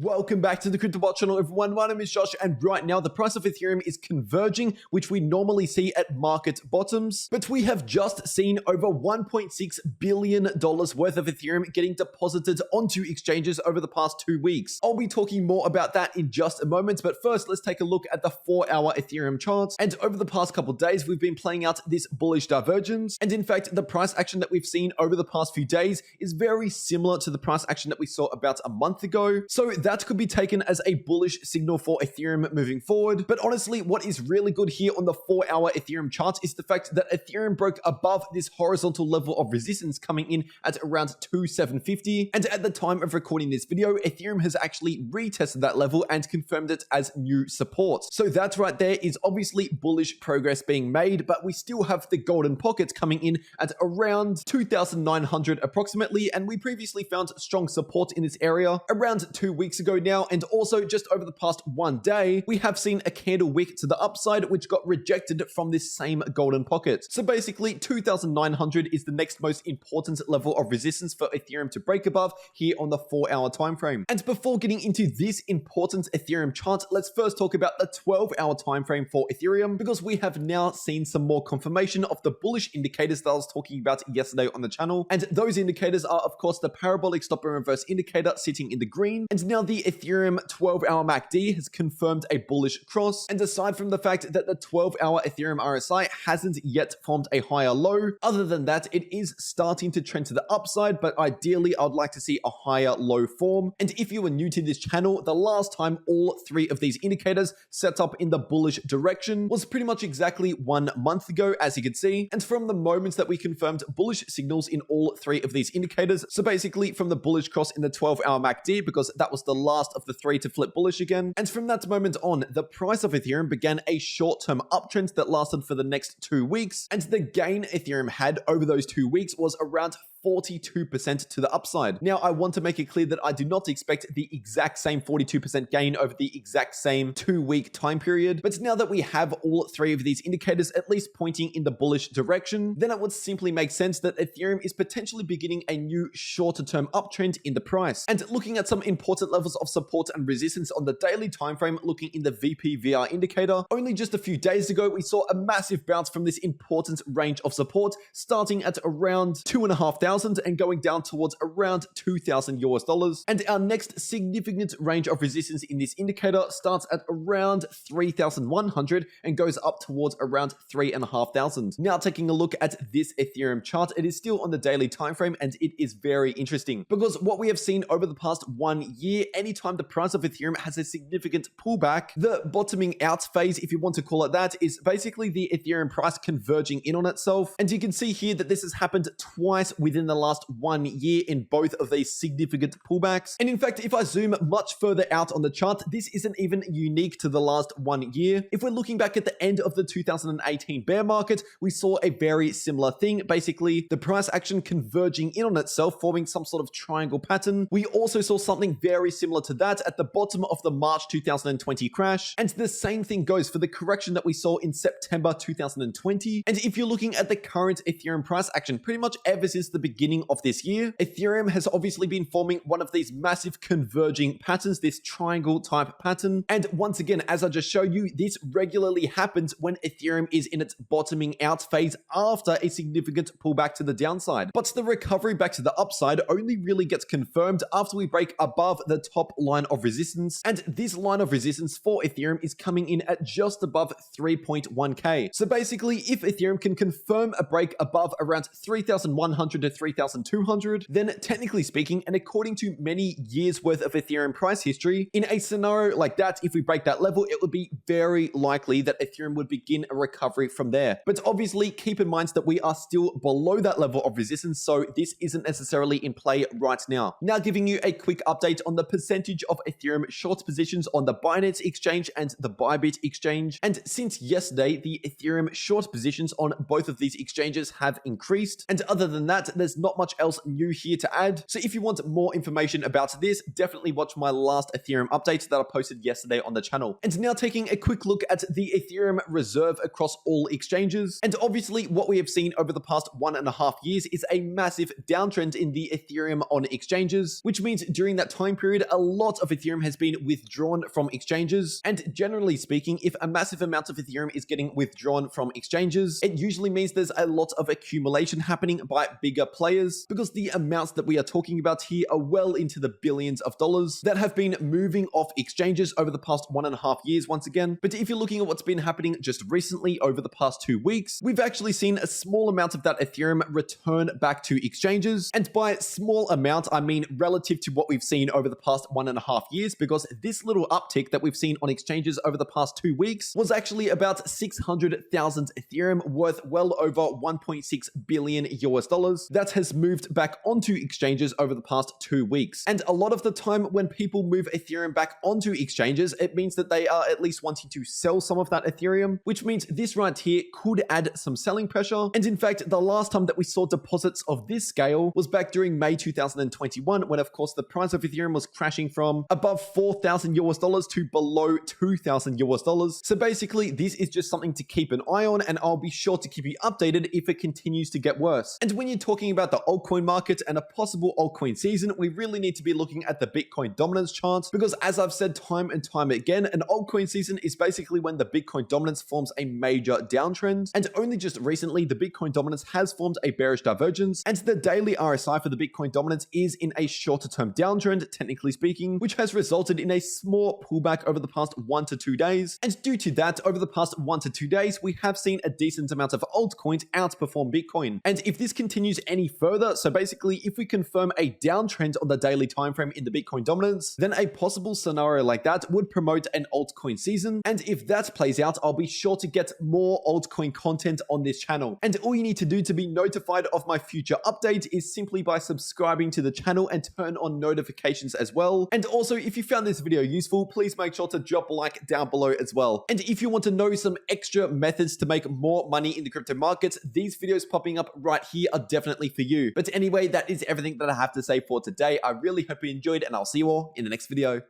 Welcome back to the cryptowrld channel, everyone. My name is Josh, and right now the price of Ethereum is converging, which we normally see at market bottoms. But we have just seen over $1.6 billion worth of Ethereum getting deposited onto exchanges over the past 2 weeks. I'll be talking more about that in just a moment, but first let's take a look at the 4-hour Ethereum charts. And over the past couple of days, we've been playing out this bullish divergence. And in fact, the price action that we've seen over the past few days is very similar to the price action that we saw about a month ago. So that could be taken as a bullish signal for Ethereum moving forward. But honestly, what is really good here on the 4-hour Ethereum chart is the fact that Ethereum broke above this horizontal level of resistance coming in at around 2,750. And at the time of recording this video, Ethereum has actually retested that level and confirmed it as new support. So that right there is obviously bullish progress being made, but we still have the golden pockets coming in at around 2,900 approximately. And we previously found strong support in this area around 2 weeks ago now, and also just over the past 1 day, we have seen a candle wick to the upside, which got rejected from this same golden pocket. So basically, 2,900 is the next most important level of resistance for Ethereum to break above here on the 4-hour time frame. And before getting into this important Ethereum chart, let's first talk about the 12-hour time frame for Ethereum, because we have now seen some more confirmation of the bullish indicators that I was talking about yesterday on the channel. And those indicators are, of course, the parabolic stop and reverse indicator sitting in the green, and now the Ethereum 12-hour MACD has confirmed a bullish cross. And aside from the fact that the 12-hour Ethereum RSI hasn't yet formed a higher low, other than that, it is starting to trend to the upside, but ideally I'd like to see a higher low form. And if you are new to this channel, the last time all 3 of these indicators set up in the bullish direction was pretty much exactly 1 month ago, as you can see. And from the moments that we confirmed bullish signals in all 3 of these indicators, so basically from the bullish cross in the 12-hour MACD, because that was the last of the 3 to flip bullish again. And from that moment on, the price of Ethereum began a short-term uptrend that lasted for the next 2 weeks. And the gain Ethereum had over those 2 weeks was around 42% to the upside. Now, I want to make it clear that I do not expect the exact same 42% gain over the exact same 2-week time period. But now that we have all 3 of these indicators at least pointing in the bullish direction, then it would simply make sense that Ethereum is potentially beginning a new shorter-term uptrend in the price. And looking at some important levels of support and resistance on the daily time frame, looking in the VPVR indicator, only just a few days ago, we saw a massive bounce from this important range of support, starting at around 2,500 and going down towards around 2,000 US dollars. And our next significant range of resistance in this indicator starts at around 3,100 and goes up towards around 3,500. Now, taking a look at this Ethereum chart, it is still on the daily time frame, and it is very interesting because what we have seen over the past 1 year, anytime the price of Ethereum has a significant pullback, the bottoming out phase, if you want to call it that, is basically the Ethereum price converging in on itself. And you can see here that this has happened twice within the last 1 year in both of these significant pullbacks. And in fact, if I zoom much further out on the chart, this isn't even unique to the last 1 year. If we're looking back at the end of the 2018 bear market, we saw a very similar thing. Basically, the price action converging in on itself, forming some sort of triangle pattern. We also saw something very similar to that at the bottom of the March 2020 crash. And the same thing goes for the correction that we saw in September 2020. And if you're looking at the current Ethereum price action, pretty much ever since the beginning of this year, Ethereum has obviously been forming one of these massive converging patterns, this triangle type pattern. And once again, as I just showed you, this regularly happens when Ethereum is in its bottoming out phase after a significant pullback to the downside. But the recovery back to the upside only really gets confirmed after we break above the top line of resistance. And this line of resistance for Ethereum is coming in at just above 3.1k. So basically, if Ethereum can confirm a break above around 3,100 to 3,200, then technically speaking, and according to many years worth of Ethereum price history, in a scenario like that, if we break that level, it would be very likely that Ethereum would begin a recovery from there. But obviously, keep in mind that we are still below that level of resistance, so this isn't necessarily in play right now. Now, giving you a quick update on the percentage of Ethereum short positions on the Binance exchange and the Bybit exchange. And since yesterday, the Ethereum short positions on both of these exchanges have increased. And other than that, the there's not much else new here to add. So if you want more information about this, definitely watch my last Ethereum update that I posted yesterday on the channel. And now taking a quick look at the Ethereum reserve across all exchanges. And obviously what we have seen over the past 1.5 years is a massive downtrend in the Ethereum on exchanges, which means during that time period, a lot of Ethereum has been withdrawn from exchanges. And generally speaking, if a massive amount of Ethereum is getting withdrawn from exchanges, it usually means there's a lot of accumulation happening by bigger players, because the amounts that we are talking about here are well into the billions of dollars that have been moving off exchanges over the past 1.5 years once again. But if you're looking at what's been happening just recently over the past 2 weeks, we've actually seen a small amount of that Ethereum return back to exchanges. And by small amount, I mean relative to what we've seen over the past 1.5 years, because this little uptick that we've seen on exchanges over the past 2 weeks was actually about 600,000 Ethereum, worth well over 1.6 billion US dollars, that has moved back onto exchanges over the past 2 weeks. And a lot of the time when people move Ethereum back onto exchanges, it means that they are at least wanting to sell some of that Ethereum, which means this right here could add some selling pressure. And in fact, the last time that we saw deposits of this scale was back during May 2021, when of course the price of Ethereum was crashing from above 4,000 US dollars to below 2,000 US dollars. So basically, this is just something to keep an eye on, and I'll be sure to keep you updated if it continues to get worse. And when you're talking about the altcoin market and a possible altcoin season, we really need to be looking at the Bitcoin dominance chart, because as I've said time and time again, an altcoin season is basically when the Bitcoin dominance forms a major downtrend. And only just recently, the Bitcoin dominance has formed a bearish divergence, and the daily RSI for the Bitcoin dominance is in a shorter term downtrend, technically speaking, which has resulted in a small pullback over the past 1 to 2 days. And due to that, over the past 1 to 2 days, we have seen a decent amount of altcoins outperform Bitcoin. And if this continues any further, so basically if we confirm a downtrend on the daily time frame in the Bitcoin dominance, then a possible scenario like that would promote an altcoin season. And if that plays out, I'll be sure to get more altcoin content on this channel. And all you need to do to be notified of my future updates is simply by subscribing to the channel and turn on notifications as well. And also, if you found this video useful, please make sure to drop a like down below as well. And if you want to know some extra methods to make more money in the crypto markets, these videos popping up right here are definitely for you. But anyway, that is everything that I have to say for today. I really hope you enjoyed, and I'll see you all in the next video.